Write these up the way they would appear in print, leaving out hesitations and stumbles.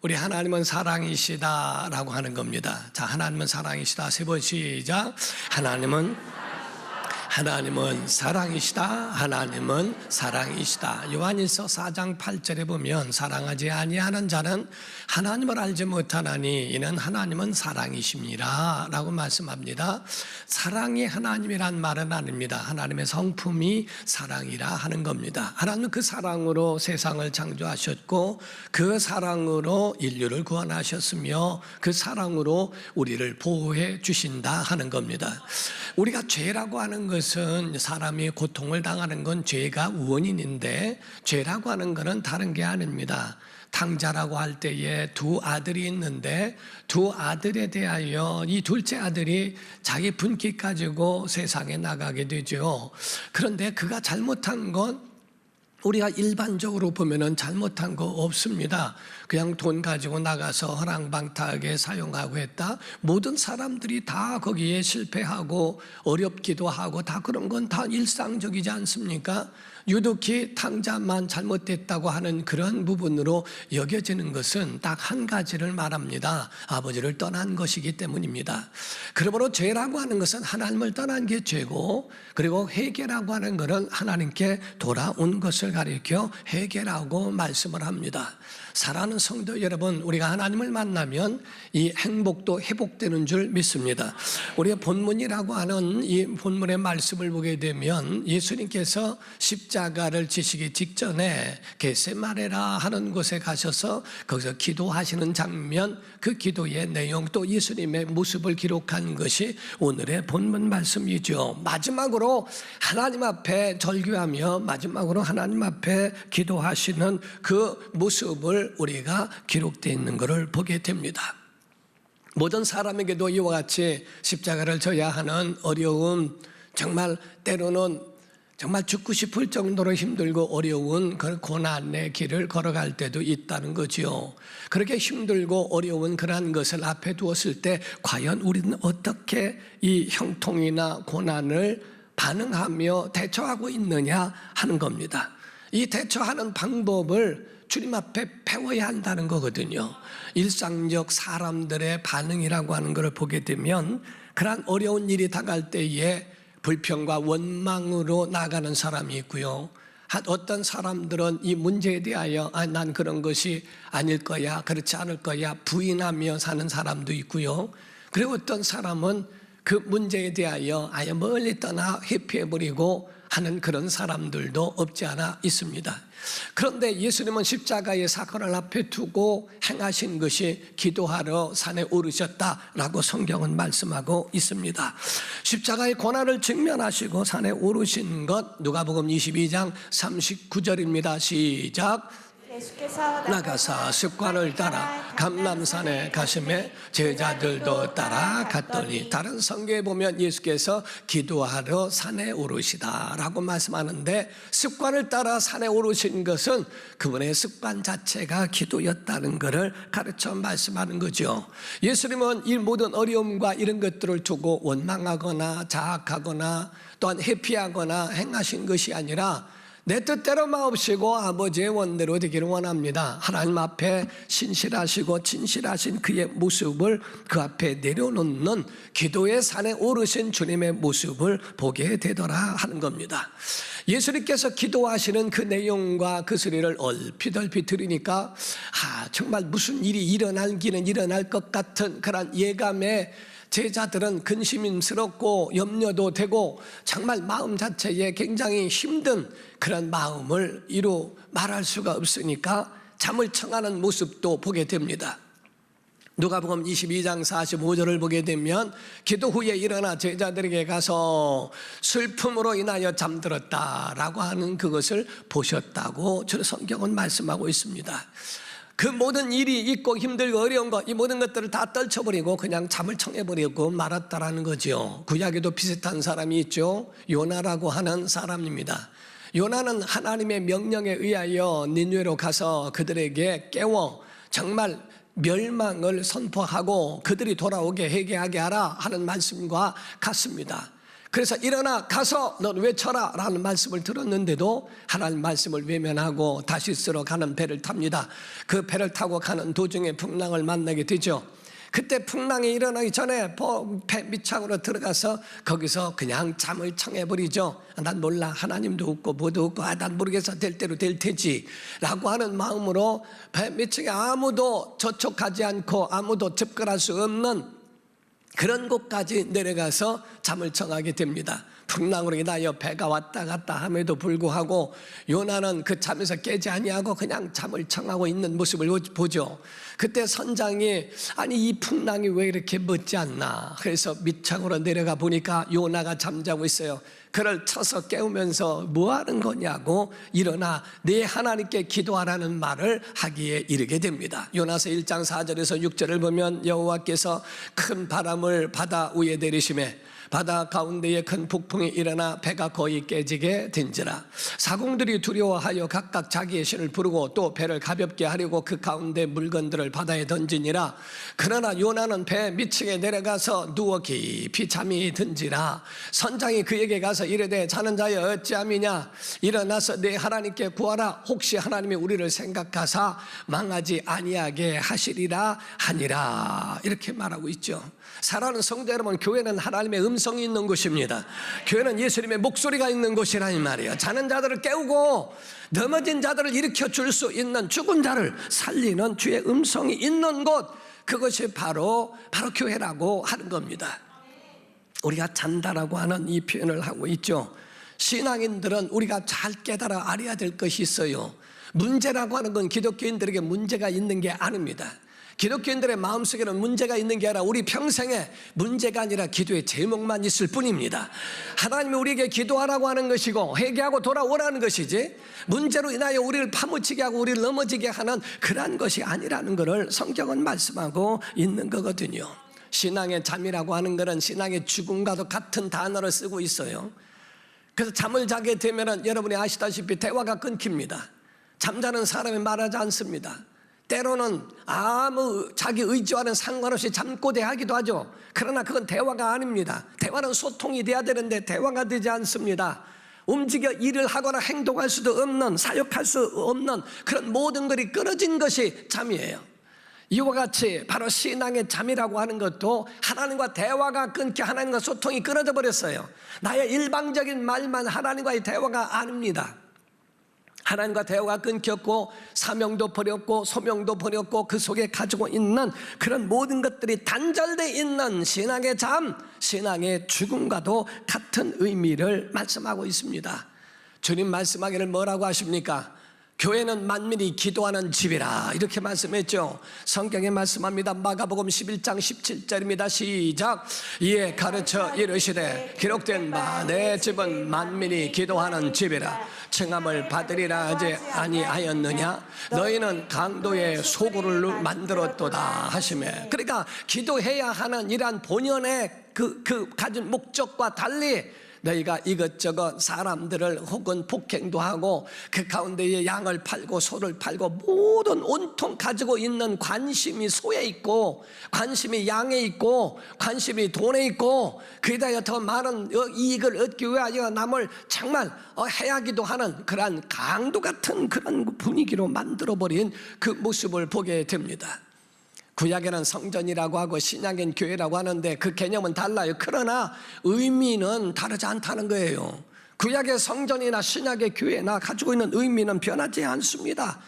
우리 하나님은 사랑이시다라고 하는 겁니다. 자, 하나님은 사랑이시다. 세 번 시작. 하나님은 사랑이시다. 하나님은 사랑이시다. 요한일서 4장 8절에 보면 사랑하지 아니하는 자는 하나님을 알지 못하나니 이는 하나님은 사랑이십니다 라고 말씀합니다. 사랑이 하나님이란 말은 아닙니다. 하나님의 성품이 사랑이라 하는 겁니다. 하나님은 그 사랑으로 세상을 창조하셨고 그 사랑으로 인류를 구원하셨으며 그 사랑으로 우리를 보호해 주신다 하는 겁니다. 우리가 죄라고 하는 것은 사람이 고통을 당하는 건 죄가 원인인데 죄라고 하는 것은 다른 게 아닙니다. 탕자라고 할 때에 두 아들이 있는데 두 아들에 대하여 이 둘째 아들이 자기 분깃 가지고 세상에 나가게 되죠. 그런데 그가 잘못한 건 우리가 일반적으로 보면은 잘못한 거 없습니다. 그냥 돈 가지고 나가서 허랑방탕하게 사용하고 했다. 모든 사람들이 다 거기에 실패하고 어렵기도 하고 다 그런 건 다 일상적이지 않습니까? 유독히 탕자만 잘못됐다고 하는 그런 부분으로 여겨지는 것은 딱 한 가지를 말합니다. 아버지를 떠난 것이기 때문입니다. 그러므로 죄라고 하는 것은 하나님을 떠난 게 죄고, 그리고 회개라고 하는 것은 하나님께 돌아온 것을 가리켜 회개라고 말씀을 합니다. 사랑하는 성도 여러분, 우리가 하나님을 만나면 이 행복도 회복되는 줄 믿습니다. 우리의 본문이라고 하는 이 본문의 말씀을 보게 되면 예수님께서 십자가를 지시기 직전에 겟세마네라 하는 곳에 가셔서 거기서 기도하시는 장면, 그 기도의 내용, 또 예수님의 모습을 기록한 것이 오늘의 본문 말씀이죠. 마지막으로 하나님 앞에 절규하며 마지막으로 하나님 앞에 기도하시는 그 모습을 우리가 기록되어 있는 것을 보게 됩니다. 모든 사람에게도 이와 같이 십자가를 져야 하는 어려움, 정말 때로는 정말 죽고 싶을 정도로 힘들고 어려운 그 고난의 길을 걸어갈 때도 있다는 거지요. 그렇게 힘들고 어려운 그러한 것을 앞에 두었을 때 과연 우리는 어떻게 이 형통이나 고난을 반응하며 대처하고 있느냐 하는 겁니다. 이 대처하는 방법을 주님 앞에 배워야 한다는 거거든요. 일상적 사람들의 반응이라고 하는 것을 보게 되면 그러한 어려운 일이 다가갈 때에 불평과 원망으로 나가는 사람이 있고요. 어떤 사람들은 이 문제에 대하여 난 그런 것이 아닐 거야, 그렇지 않을 거야 부인하며 사는 사람도 있고요. 그리고 어떤 사람은 그 문제에 대하여 아예 멀리 떠나 회피해버리고 하는 그런 사람들도 없지 않아 있습니다. 그런데 예수님은 십자가의 사건을 앞에 두고 행하신 것이 기도하러 산에 오르셨다라고 성경은 말씀하고 있습니다. 십자가의 고난을 직면하시고 산에 오르신 것 누가복음 22장 39절입니다. 시작. 나가사 습관을 따라 감람산에 가심에 제자들도 따라갔더니, 다른 성경에 보면 예수께서 기도하러 산에 오르시다라고 말씀하는데 습관을 따라 산에 오르신 것은 그분의 습관 자체가 기도였다는 것을 가르쳐 말씀하는 거죠. 예수님은 이 모든 어려움과 이런 것들을 두고 원망하거나 자학하거나 또한 회피하거나 행하신 것이 아니라 내 뜻대로 마옵시고 아버지의 원대로 되기를 원합니다. 하나님 앞에 신실하시고 진실하신 그의 모습을 그 앞에 내려놓는 기도의 산에 오르신 주님의 모습을 보게 되더라 하는 겁니다. 예수님께서 기도하시는 그 내용과 그 소리를 얼핏 들으니까 정말 무슨 일이 일어나기는 일어날 것 같은 그런 예감에 제자들은 근심스럽고 염려도 되고 정말 마음 자체에 굉장히 힘든 그런 마음을 이루 말할 수가 없으니까 잠을 청하는 모습도 보게 됩니다. 누가복음 22장 45절을 보게 되면 기도 후에 일어나 제자들에게 가서 슬픔으로 인하여 잠들었다라고 하는 그것을 보셨다고 성경은 말씀하고 있습니다. 그 모든 일이 있고 힘들고 어려운 것, 이 모든 것들을 다 떨쳐버리고 그냥 잠을 청해버리고 말았다라는 거죠. 구약에도 비슷한 사람이 있죠. 요나라고 하는 사람입니다. 요나는 하나님의 명령에 의하여 니느웨로 가서 그들에게 깨워 정말 멸망을 선포하고 그들이 돌아오게 회개하게 하라 하는 말씀과 같습니다. 그래서 일어나 가서 넌 외쳐라 라는 말씀을 들었는데도 하나님 말씀을 외면하고 다시스로 가는 배를 탑니다. 그 배를 타고 가는 도중에 풍랑을 만나게 되죠. 그때 풍랑이 일어나기 전에 배 밑창으로 들어가서 거기서 그냥 잠을 청해버리죠. 난 몰라, 하나님도 없고 뭐도 없고 난 모르겠어, 될 대로 될 테지 라고 하는 마음으로 배 밑층에 아무도 접촉하지 않고 아무도 접근할 수 없는 그런 곳까지 내려가서 잠을 청하게 됩니다. 풍랑으로 인하여 배가 왔다 갔다 함에도 불구하고 요나는 그 잠에서 깨지 아니하고 그냥 잠을 청하고 있는 모습을 보죠. 그때 선장이 아니 이 풍랑이 왜 이렇게 멎지 않나, 그래서 밑창으로 내려가 보니까 요나가 잠자고 있어요. 그를 쳐서 깨우면서 뭐 하는 거냐고 일어나 내 하나님께 기도하라는 말을 하기에 이르게 됩니다. 요나서 1장 4절에서 6절을 보면 여호와께서 큰 바람을 바다 위에 내리시매 바다 가운데에 큰 북풍이 일어나 배가 거의 깨지게 된지라. 사공들이 두려워하여 각각 자기의 신을 부르고 또 배를 가볍게 하려고 그 가운데 물건들을 바다에 던지니라. 그러나 요나는 배 밑층에 내려가서 누워 깊이 잠이 든지라. 선장이 그에게 가서 이르되 자는 자여 어찌함이냐, 일어나서 내 하나님께 구하라. 혹시 하나님이 우리를 생각하사 망하지 아니하게 하시리라 하니라. 이렇게 말하고 있죠. 사랑하는 성도 여러분, 교회는 하나님의 음성이 있는 곳입니다. 교회는 예수님의 목소리가 있는 곳이라 이 말이에요. 자는 자들을 깨우고 넘어진 자들을 일으켜 줄 수 있는, 죽은 자를 살리는 주의 음성이 있는 곳, 그것이 바로 교회라고 하는 겁니다. 우리가 잔다라고 하는 이 표현을 하고 있죠. 신앙인들은 우리가 잘 깨달아 알아야 될 것이 있어요. 문제라고 하는 건 기독교인들에게 문제가 있는 게 아닙니다. 기독교인들의 마음속에는 문제가 있는 게 아니라 우리 평생에 문제가 아니라 기도의 제목만 있을 뿐입니다. 하나님이 우리에게 기도하라고 하는 것이고 회개하고 돌아오라는 것이지, 문제로 인하여 우리를 파묻히게 하고 우리를 넘어지게 하는 그러한 것이 아니라는 것을 성경은 말씀하고 있는 거거든요. 신앙의 잠이라고 하는 것은 신앙의 죽음과도 같은 단어를 쓰고 있어요. 그래서 잠을 자게 되면 여러분이 아시다시피 대화가 끊깁니다. 잠자는 사람이 말하지 않습니다. 때로는 아무 자기 의지와는 상관없이 잠꼬대하기도 하죠. 그러나 그건 대화가 아닙니다. 대화는 소통이 돼야 되는데 대화가 되지 않습니다. 움직여 일을 하거나 행동할 수도 없는, 사역할 수 없는 그런 모든 것이 끊어진 것이 잠이에요. 이와 같이 바로 신앙의 잠이라고 하는 것도 하나님과 대화가 끊겨 하나님과 소통이 끊어져 버렸어요. 나의 일방적인 말만 하나님과의 대화가 아닙니다. 하나님과 대화가 끊겼고 사명도 버렸고 소명도 버렸고 그 속에 가지고 있는 그런 모든 것들이 단절되어 있는 신앙의 잠, 신앙의 죽음과도 같은 의미를 말씀하고 있습니다. 주님 말씀하기를 뭐라고 하십니까? 교회는 만민이 기도하는 집이라 이렇게 말씀했죠. 성경에 말씀합니다. 마가복음 11장 17절입니다. 시작. 이에 가르쳐 이르시되 기록된 바 내 집은 만민이 기도하는 집이라 청함을 받으리라 하지 아니하였느냐. 너희는 강도의 소굴을 만들었도다 하시매. 그러니까 기도해야 하는 이러한 본연의 그 가진 목적과 달리 너희가 이것저것 사람들을 혹은 폭행도 하고 그 가운데에 양을 팔고 소를 팔고 모든 온통 가지고 있는 관심이 소에 있고 관심이 양에 있고 관심이 돈에 있고 그에다 더 많은 이익을 얻기 위하여 남을 정말 해하기도 하는 그러한 강도 같은 그런 분위기로 만들어버린 그 모습을 보게 됩니다. 구약에는 성전이라고 하고 신약엔 교회라고 하는데 그 개념은 달라요. 그러나 의미는 다르지 않다는 거예요. 구약의 성전이나 신약의 교회나 가지고 있는 의미는 변하지 않습니다.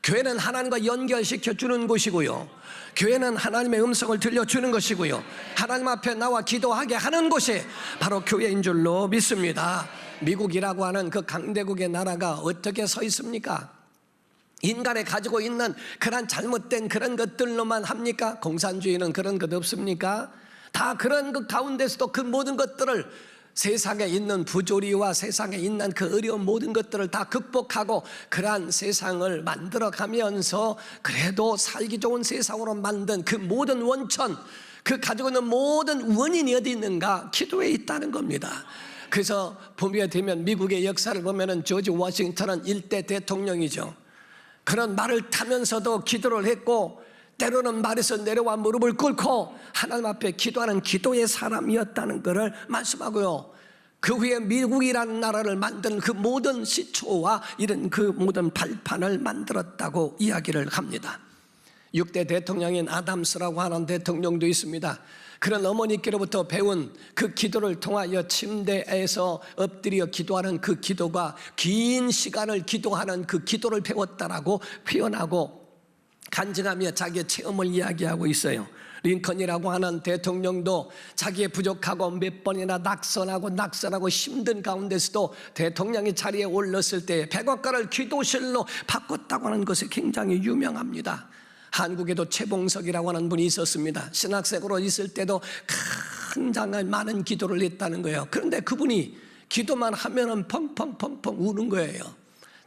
교회는 하나님과 연결시켜 주는 곳이고요, 교회는 하나님의 음성을 들려주는 것이고요, 하나님 앞에 나와 기도하게 하는 곳이 바로 교회인 줄로 믿습니다. 미국이라고 하는 그 강대국의 나라가 어떻게 서 있습니까? 인간이 가지고 있는 그런 잘못된 그런 것들로만 합니까? 공산주의는 그런 것 없습니까? 다 그런 것 가운데서도 그 모든 것들을, 세상에 있는 부조리와 세상에 있는 그 어려운 모든 것들을 다 극복하고 그러한 세상을 만들어가면서 그래도 살기 좋은 세상으로 만든 그 모든 원천, 그 가지고 있는 모든 원인이 어디 있는가? 기도에 있다는 겁니다. 그래서 보게 되면 미국의 역사를 보면은 조지 워싱턴은 일대 대통령이죠. 그런 말을 타면서도 기도를 했고 때로는 말에서 내려와 무릎을 꿇고 하나님 앞에 기도하는 기도의 사람이었다는 것을 말씀하고요, 그 후에 미국이라는 나라를 만든 그 모든 시초와 이런 그 모든 발판을 만들었다고 이야기를 합니다. 6대 대통령인 아담스라고 하는 대통령도 있습니다. 그런 어머니께로부터 배운 그 기도를 통하여 침대에서 엎드려 기도하는 그 기도가 긴 시간을 기도하는 그 기도를 배웠다라고 표현하고 간증하며 자기의 체험을 이야기하고 있어요. 링컨이라고 하는 대통령도 자기의 부족하고 몇 번이나 낙선하고 힘든 가운데서도 대통령이 자리에 올랐을 때 백악관을 기도실로 바꿨다고 하는 것이 굉장히 유명합니다. 한국에도 최봉석이라고 하는 분이 있었습니다. 신학생으로 있을 때도 굉장히 많은 기도를 했다는 거예요. 그런데 그분이 기도만 하면은 펑펑펑펑 우는 거예요.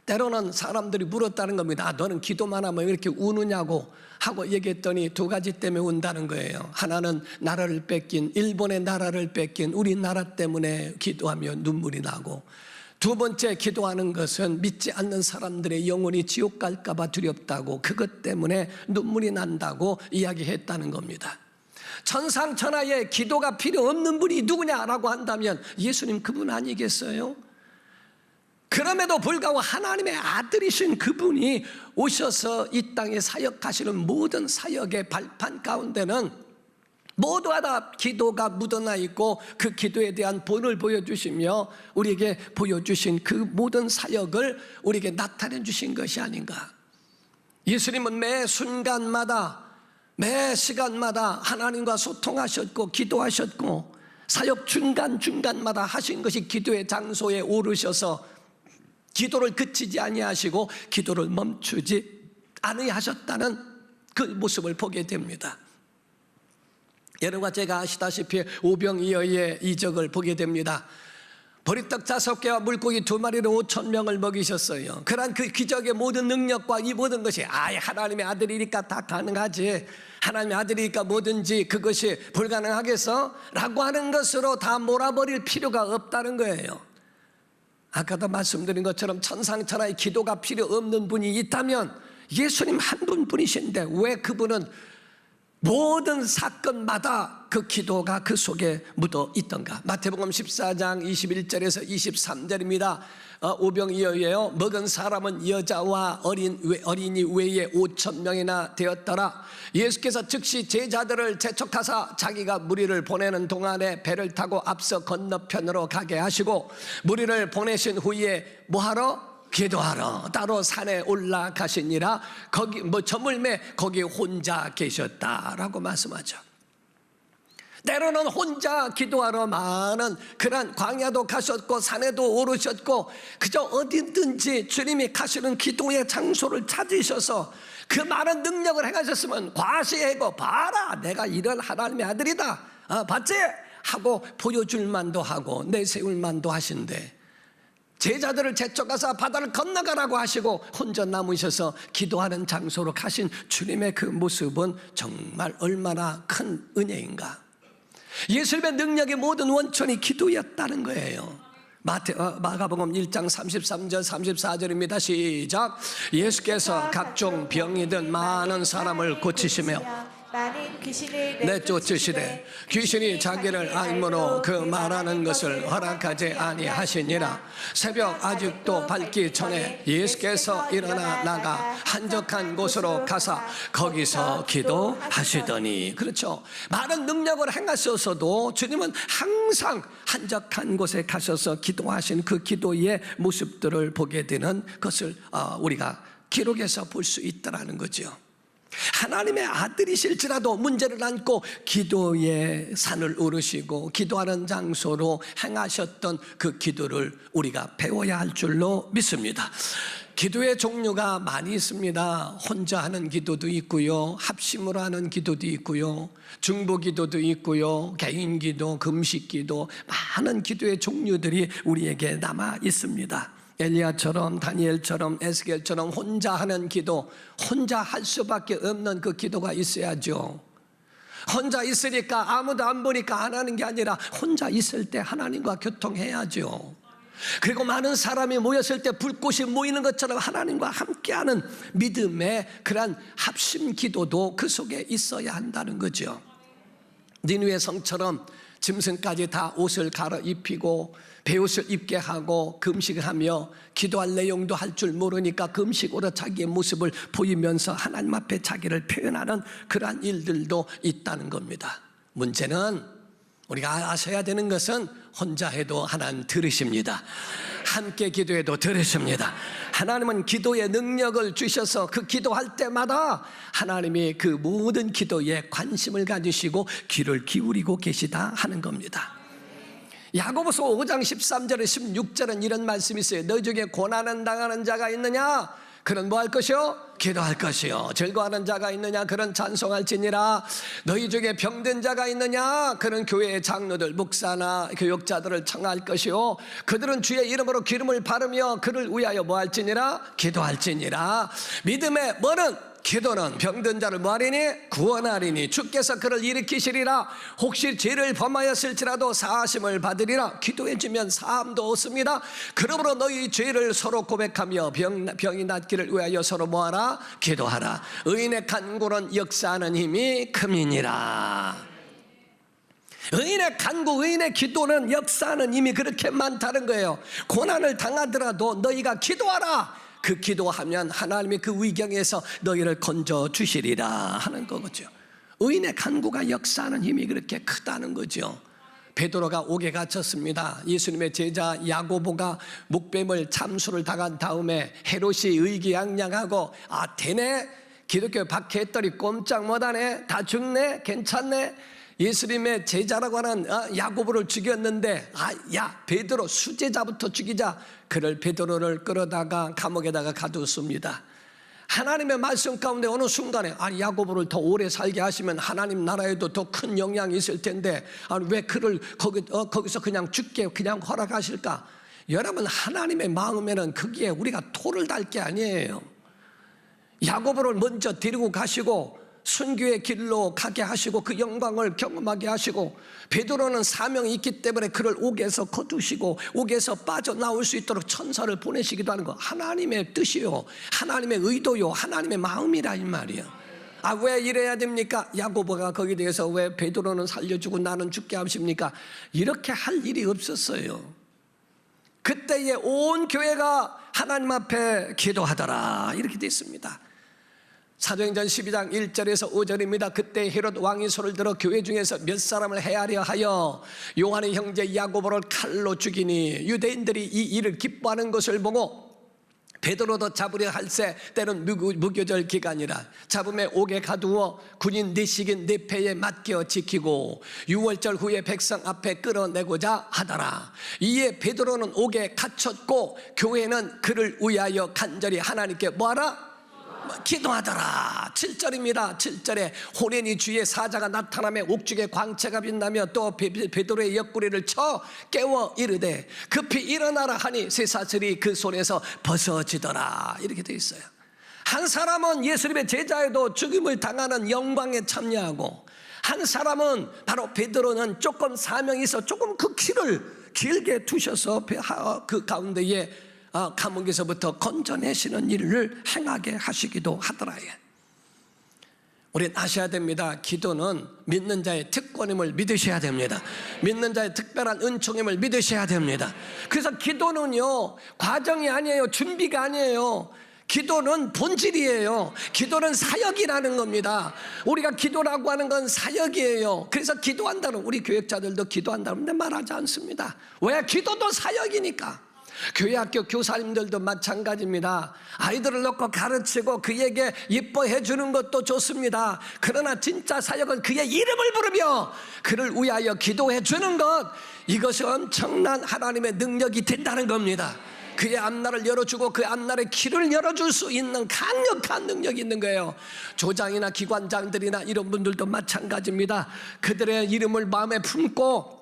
때로는 사람들이 물었다는 겁니다. 너는 기도만 하면 왜 이렇게 우느냐고 하고 얘기했더니 두 가지 때문에 운다는 거예요. 하나는 나라를 뺏긴, 일본의 나라를 뺏긴 우리나라 때문에 기도하며 눈물이 나고, 두 번째 기도하는 것은 믿지 않는 사람들의 영혼이 지옥 갈까 봐 두렵다고, 그것 때문에 눈물이 난다고 이야기했다는 겁니다. 천상천하에 기도가 필요 없는 분이 누구냐라고 한다면 예수님 그분 아니겠어요? 그럼에도 불구하고 하나님의 아들이신 그분이 오셔서 이 땅에 사역하시는 모든 사역의 발판 가운데는 모두가 다 기도가 묻어나 있고, 그 기도에 대한 본을 보여주시며 우리에게 보여주신 그 모든 사역을 우리에게 나타내 주신 것이 아닌가. 예수님은 매 순간마다 매 시간마다 하나님과 소통하셨고 기도하셨고, 사역 중간중간마다 하신 것이 기도의 장소에 오르셔서 기도를 그치지 아니하시고 기도를 멈추지 아니하셨다는 그 모습을 보게 됩니다. 여러분과 제가 아시다시피 오병이어의 이적을 보게 됩니다. 보리떡 5개와 물고기 2마리로 5,000명을 먹이셨어요. 그러한 그 기적의 모든 능력과 이 모든 것이 하나님의 아들이니까 다 가능하지, 하나님의 아들이니까 뭐든지 그것이 불가능하겠어? 라고 하는 것으로 다 몰아버릴 필요가 없다는 거예요. 아까도 말씀드린 것처럼 천상천하의 기도가 필요 없는 분이 있다면 예수님 한 분뿐이신데 왜 그분은 모든 사건마다 그 기도가 그 속에 묻어 있던가. 마태복음 14장 21절에서 23절입니다. 오병이어예요. 먹은 사람은 여자와 어린이 외에 5,000명이나 되었더라. 예수께서 즉시 제자들을 재촉하사 자기가 무리를 보내는 동안에 배를 타고 앞서 건너편으로 가게 하시고, 무리를 보내신 후에 뭐하러? 기도하러 따로 산에 올라가시니라. 거기 저물매 거기 혼자 계셨다라고 말씀하죠. 때로는 혼자 기도하러 많은 그런 광야도 가셨고 산에도 오르셨고, 그저 어디든지 주님이 가시는 기도의 장소를 찾으셔서 그 많은 능력을 행하셨으면 과시하고, 봐라 내가 이런 하나님의 아들이다, 봤지? 하고 보여줄 만도 하고 내세울 만도 하신데, 제자들을 재촉하사 바다를 건너가라고 하시고 혼자 남으셔서 기도하는 장소로 가신 주님의 그 모습은 정말 얼마나 큰 은혜인가. 예수님의 능력의 모든 원천이 기도였다는 거예요. 마가복음 1장 33절 34절입니다. 시작. 예수께서 각종 병이든 많은 사람을 고치시며 많은 귀신을 내쫓으시되 귀신이 자기를 알므로 그 말하는 것을 허락하지 아니하시니라. 새벽 아직도 밝기 전에 예수께서 일어나 나가 한적한 곳으로 가사 거기서 기도하시더니. 그렇죠. 많은 능력을 행하셔서도 주님은 항상 한적한 곳에 가셔서 기도하신 그 기도의 모습들을 보게 되는 것을 우리가 기록해서 볼 수 있다는 거죠. 하나님의 아들이실지라도 문제를 안고 기도의 산을 오르시고 기도하는 장소로 행하셨던 그 기도를 우리가 배워야 할 줄로 믿습니다. 기도의 종류가 많이 있습니다. 혼자 하는 기도도 있고요, 합심으로 하는 기도도 있고요, 중보 기도도 있고요, 개인 기도, 금식 기도, 많은 기도의 종류들이 우리에게 남아 있습니다. 엘리야처럼 다니엘처럼 에스겔처럼 혼자 하는 기도, 혼자 할 수밖에 없는 그 기도가 있어야죠. 혼자 있으니까 아무도 안 보니까 안 하는 게 아니라 혼자 있을 때 하나님과 교통해야죠. 그리고 많은 사람이 모였을 때 불꽃이 모이는 것처럼 하나님과 함께하는 믿음의 그러한 합심 기도도 그 속에 있어야 한다는 거죠. 니느웨 성처럼 짐승까지 다 옷을 갈아입히고 베옷을 입게 하고 금식을 하며 기도할 내용도 할 줄 모르니까 금식으로 자기의 모습을 보이면서 하나님 앞에 자기를 표현하는 그러한 일들도 있다는 겁니다. 문제는 우리가 아셔야 되는 것은 혼자 해도 하나님 들으십니다. 함께 기도해도 들으십니다. 하나님은 기도의 능력을 주셔서 그 기도할 때마다 하나님이 그 모든 기도에 관심을 가지시고 귀를 기울이고 계시다 하는 겁니다. 야고보서 5장 13절에 16절은 이런 말씀이 있어요. 너희 중에 고난을 당하는 자가 있느냐? 그는 뭐 할 것이요? 기도할 것이요. 즐거워하는 자가 있느냐? 그는 찬송할지니라. 너희 중에 병든 자가 있느냐? 그는 교회의 장로들, 목사나 교역자들을 청할 것이요. 그들은 주의 이름으로 기름을 바르며 그를 위하여 뭐 할지니라? 기도할지니라. 믿음의 뭐는? 기도는 병든 자를 뭐하리니? 구원하리니 주께서 그를 일으키시리라. 혹시 죄를 범하였을지라도 사하심을 받으리라. 기도해주면 사함도 얻습니다. 그러므로 너희 죄를 서로 고백하며 병이 낫기를 위하여 서로 뭐하라? 기도하라. 의인의 간구는 역사하는 힘이 큼이니라. 의인의 간구, 의인의 기도는 역사하는 힘이 그렇게 많다는 거예요. 고난을 당하더라도 너희가 기도하라. 그 기도하면 하나님이 그 위경에서 너희를 건져주시리라 하는 거죠. 의인의 간구가 역사하는 힘이 그렇게 크다는 거죠. 베드로가 옥에 갇혔습니다. 예수님의 제자 야고보가 목뱀을 참수를 당한 다음에 헤롯이 의기양양하고 되네? 기독교 박해했더니 꼼짝 못하네? 다 죽네? 괜찮네? 예수님의 제자라고 하는 야고보를 죽였는데 야 베드로 수제자부터 죽이자. 그를 베드로를 끌어다가 감옥에다가 가두었습니다. 하나님의 말씀 가운데 어느 순간에 야고보를 더 오래 살게 하시면 하나님 나라에도 더 큰 영향이 있을 텐데 왜 그를 거기서 그냥 죽게 그냥 허락하실까? 여러분, 하나님의 마음에는 거기에 우리가 토를 달 게 아니에요. 야고보를 먼저 데리고 가시고 순교의 길로 가게 하시고 그 영광을 경험하게 하시고, 베드로는 사명이 있기 때문에 그를 옥에서 거두시고 옥에서 빠져나올 수 있도록 천사를 보내시기도 하는 거 하나님의 뜻이요, 하나님의 의도요, 하나님의 마음이라 이 말이에요. 왜 이래야 됩니까? 야고보가 거기에 대해서 왜 베드로는 살려주고 나는 죽게 하십니까? 이렇게 할 일이 없었어요. 그때에 온 교회가 하나님 앞에 기도하더라 이렇게 되어 있습니다. 사도행전 12장 1절에서 5절입니다. 그때 헤롯 왕이 손을 들어 교회 중에서 몇 사람을 해하려 하여 요한의 형제 야고보를 칼로 죽이니 유대인들이 이 일을 기뻐하는 것을 보고 베드로도 잡으려 할새 때는 무교절 기간이라 잡음에 옥에 가두어 군인 내식인 네 패에 맡겨 지키고 6월절 후에 백성 앞에 끌어내고자 하더라. 이에 베드로는 옥에 갇혔고 교회는 그를 위하여 간절히 하나님께 뭐하라? 기도하더라. 7절입니다. 7절에 호련히 주의 사자가 나타나며 옥중에 광채가 빛나며 또 베드로의 옆구리를 쳐 깨워 이르되 급히 일어나라 하니 쇠사슬이 그 손에서 벗어지더라 이렇게 되어 있어요. 한 사람은 예수님의 제자에도 죽임을 당하는 영광에 참여하고, 한 사람은 바로 베드로는 조금 사명이 있어 조금 그 길을 길게 두셔서 그 가운데에 감옥에서부터 건져내시는 일을 행하게 하시기도 하더라. 우리는 아셔야 됩니다. 기도는 믿는 자의 특권임을 믿으셔야 됩니다. 믿는 자의 특별한 은총임을 믿으셔야 됩니다. 그래서 기도는요 과정이 아니에요. 준비가 아니에요. 기도는 본질이에요. 기도는 사역이라는 겁니다. 우리가 기도라고 하는 건 사역이에요. 그래서 기도한다는, 우리 교역자들도 기도한다는데 말하지 않습니다. 왜? 기도도 사역이니까. 교회 학교 교사님들도 마찬가지입니다. 아이들을 놓고 가르치고 그에게 예뻐해 주는 것도 좋습니다. 그러나 진짜 사역은 그의 이름을 부르며 그를 위하여 기도해 주는 것, 이것이 엄청난 하나님의 능력이 된다는 겁니다. 그의 앞날을 열어주고 그 앞날의 길을 열어줄 수 있는 강력한 능력이 있는 거예요. 조장이나 기관장들이나 이런 분들도 마찬가지입니다. 그들의 이름을 마음에 품고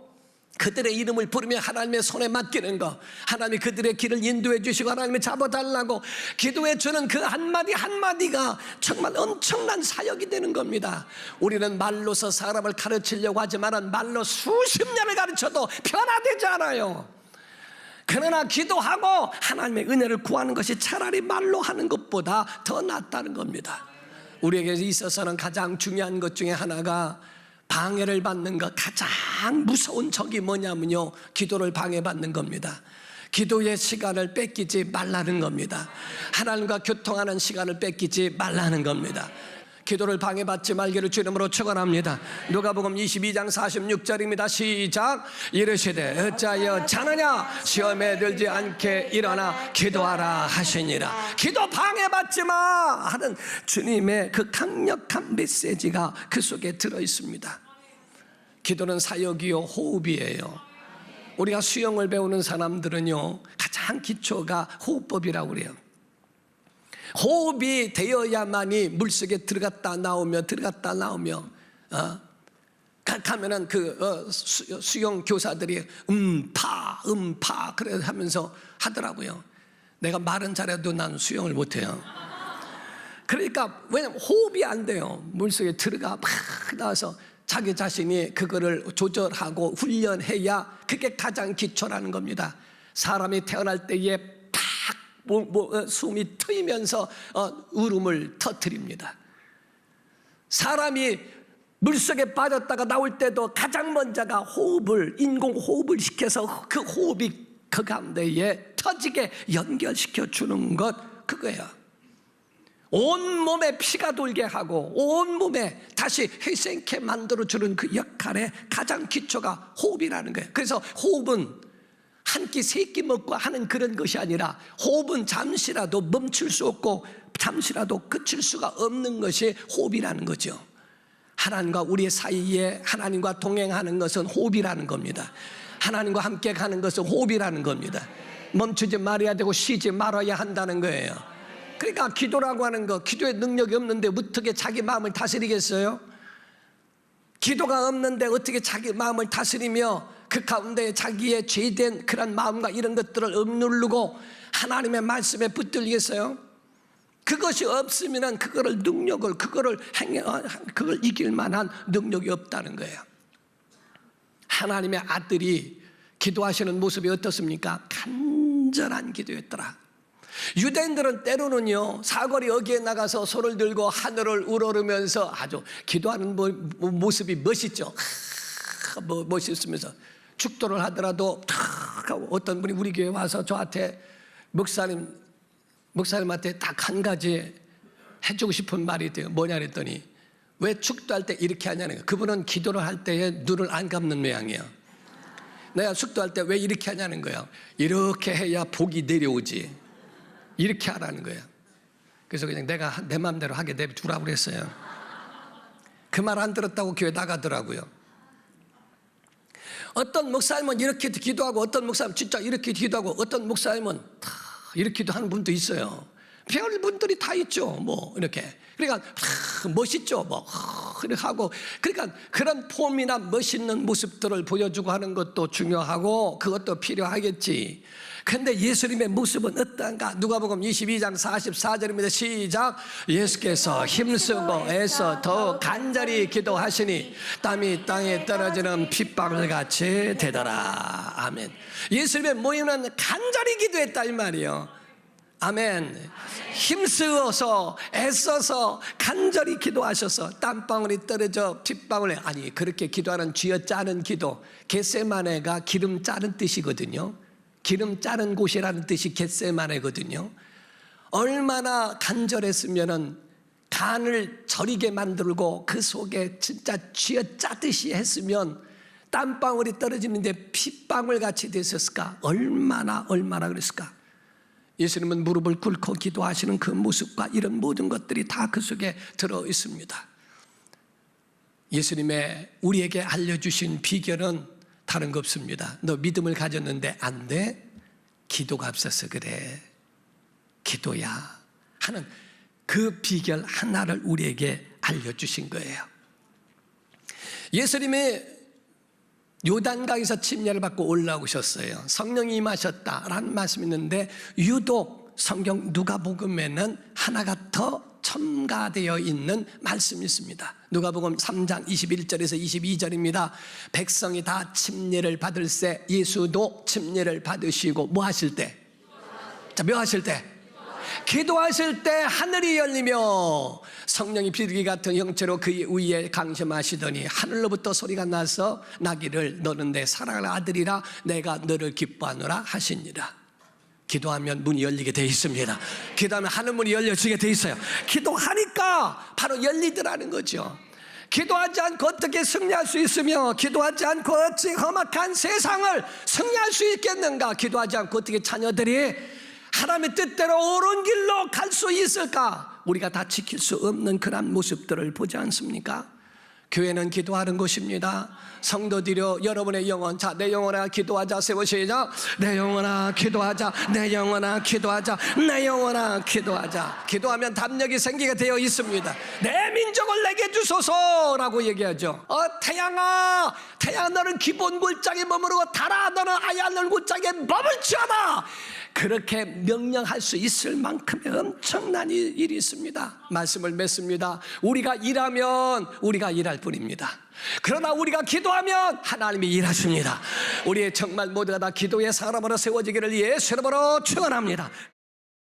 그들의 이름을 부르며 하나님의 손에 맡기는 것, 하나님이 그들의 길을 인도해 주시고 하나님이 잡아달라고 기도해 주는 그 한마디 한마디가 정말 엄청난 사역이 되는 겁니다. 우리는 말로서 사람을 가르치려고 하지만 말로 수십 년을 가르쳐도 변화되지 않아요. 그러나 기도하고 하나님의 은혜를 구하는 것이 차라리 말로 하는 것보다 더 낫다는 겁니다. 우리에게 있어서는 가장 중요한 것 중에 하나가 방해를 받는 것 가장 무서운 적이 뭐냐면요, 기도를 방해받는 겁니다. 기도의 시간을 뺏기지 말라는 겁니다. 하나님과 교통하는 시간을 뺏기지 말라는 겁니다. 기도를 방해받지 말기를 주 이름으로 축원합니다. 누가복음 22장 46절입니다. 시작. 이르시되 어찌하여 자느냐, 시험에 들지 않게 일어나 기도하라 하시니라. 기도 방해받지 마 하는 주님의 그 강력한 메시지가 그 속에 들어있습니다. 기도는 사역이요, 호흡이에요. 우리가 수영을 배우는 사람들은요, 가장 기초가 호흡법이라고 그래요. 호흡이 되어야만이 물속에 들어갔다 나오며 가면은 수영 교사들이 파 그래 하면서 하더라고요. 내가 말은 잘해도 난 수영을 못해요. 그러니까 왜냐면 호흡이 안 돼요. 물속에 들어가 막 나와서 자기 자신이 그거를 조절하고 훈련해야 그게 가장 기초라는 겁니다. 사람이 태어날 때에 팍 숨이 트이면서 울음을 터뜨립니다. 사람이 물속에 빠졌다가 나올 때도 가장 먼저가 호흡을, 인공 호흡을 시켜서 그 호흡이 그 가운데에 터지게 연결시켜 주는 것, 그거예요. 온몸에 피가 돌게 하고 온몸에 다시 회생케 만들어주는 그 역할의 가장 기초가 호흡이라는 거예요. 그래서 호흡은 한 끼 세 끼 먹고 하는 그런 것이 아니라, 호흡은 잠시라도 멈출 수 없고 잠시라도 그칠 수가 없는 것이 호흡이라는 거죠. 하나님과 우리 사이에 하나님과 동행하는 것은 호흡이라는 겁니다. 하나님과 함께 가는 것은 호흡이라는 겁니다. 멈추지 말아야 되고 쉬지 말아야 한다는 거예요. 그러니까 기도라고 하는 거, 기도의 능력이 없는데 어떻게 자기 마음을 다스리겠어요? 기도가 없는데 어떻게 자기 마음을 다스리며 그 가운데 자기의 죄된 그런 마음과 이런 것들을 억누르고 하나님의 말씀에 붙들리겠어요? 그것이 없으면 그거를 능력을, 그걸 이길 만한 능력이 없다는 거예요. 하나님의 아들이 기도하시는 모습이 어떻습니까? 간절한 기도였더라. 유대인들은 때로는요, 사거리 어귀에 나가서 손을 들고 하늘을 우러르면서 아주 기도하는 모습이 멋있죠. 멋있으면서 축도를 하더라도 어떤 분이 우리 교회 와서 저한테 목사님한테 딱 한 가지 해주고 싶은 말이 있대요. 뭐냐 그랬더니, 왜 축도할 때 이렇게 하냐는 거예요. 그분은 기도를 할 때에 눈을 안 감는 모양이에요. 내가 축도할 때 왜 이렇게 하냐는 거예요. 이렇게 해야 복이 내려오지, 이렇게 하라는 거예요. 그래서 그냥 내가 내 마음대로 하게 내두라고 그랬어요. 그 말 안 들었다고 교회 나가더라고요. 어떤 목사님은 이렇게 기도하고, 어떤 목사님은 진짜 이렇게 기도하고, 어떤 목사님은 다 이렇게도 하는 분도 있어요. 별 분들이 다 있죠. 이렇게. 그러니까 멋있죠. 이렇게 하고, 그러니까 그런 폼이나 멋있는 모습들을 보여주고 하는 것도 중요하고 그것도 필요하겠지. 근데 예수님의 모습은 어떠한가? 누가복음 22장 44절입니다. 시작. 예수께서 힘쓰고 애써 더 간절히 기도하시니 땀이 땅에 떨어지는 핏방울 같이 되더라. 아멘. 예수님의 모임은 간절히 기도했다 이 말이에요. 아멘. 힘쓰어서 애써서 간절히 기도하셔서 땀방울이 떨어져 핏방울에, 아니 그렇게 기도하는 쥐어짜는 기도, 겟세마네가 기름 짜는 뜻이거든요. 기름 짜는 곳이라는 뜻이 겟세마네거든요. 얼마나 간절했으면은 간을 저리게 만들고 그 속에 진짜 쥐어짜듯이 했으면 땀방울이 떨어지는데 핏방울 같이 됐었을까? 얼마나 그랬을까? 예수님은 무릎을 꿇고 기도하시는 그 모습과 이런 모든 것들이 다 그 속에 들어 있습니다. 예수님의 우리에게 알려주신 비결은 다른 거 없습니다. 너 믿음을 가졌는데 안 돼? 기도가 없어서 그래. 기도야 하는 그 비결 하나를 우리에게 알려주신 거예요. 예수님이 요단강에서 침례를 받고 올라오셨어요. 성령이 임하셨다라는 말씀이 있는데, 유독 성경 누가복음에는 하나가 더 첨가되어 있는 말씀이 있습니다. 누가복음 3장 21절에서 22절입니다. 백성이 다 침례를 받을새 예수도 침례를 받으시고 뭐 하실 때? 자, 뭐 하실 때? 기도하실 때 하늘이 열리며 성령이 비둘기 같은 형체로 그 위에 강림하시더니 하늘로부터 소리가 나서 나기를 너는 내 사랑하는 아들이라 내가 너를 기뻐하노라 하시니라. 기도하면 문이 열리게 돼 있습니다. 기도하면 하늘 문이 열려지게 돼 있어요. 기도하니까 바로 열리더라는 거죠. 기도하지 않고 어떻게 승리할 수 있으며, 기도하지 않고 어찌 험악한 세상을 승리할 수 있겠는가? 기도하지 않고 어떻게 자녀들이 하나님의 뜻대로 옳은 길로 갈 수 있을까? 우리가 다 지킬 수 없는 그런 모습들을 보지 않습니까? 교회는 기도하는 곳입니다. 성도들여 여러분의 영혼, 자, 내 영혼아 기도하자. 세워 시작. 내 영혼아 기도하자. 내 영혼아 기도하자. 내 영혼아 기도하자. 기도하면 담력이 생기게 되어 있습니다. 내 민족을 내게 주소서라고 얘기하죠. 태양아, 태양 너는 기본 골짜기에 머무르고 달아 너는 아야늘 골짜기에 머물지어다. 그렇게 명령할 수 있을 만큼의 엄청난 일이 있습니다. 말씀을 맺습니다. 우리가 일하면 우리가 일할 뿐입니다. 그러나 우리가 기도하면 하나님이 일하십니다. 우리의 정말 모두가 다 기도의 사람으로 세워지기를 예수 이름으로 축원합니다.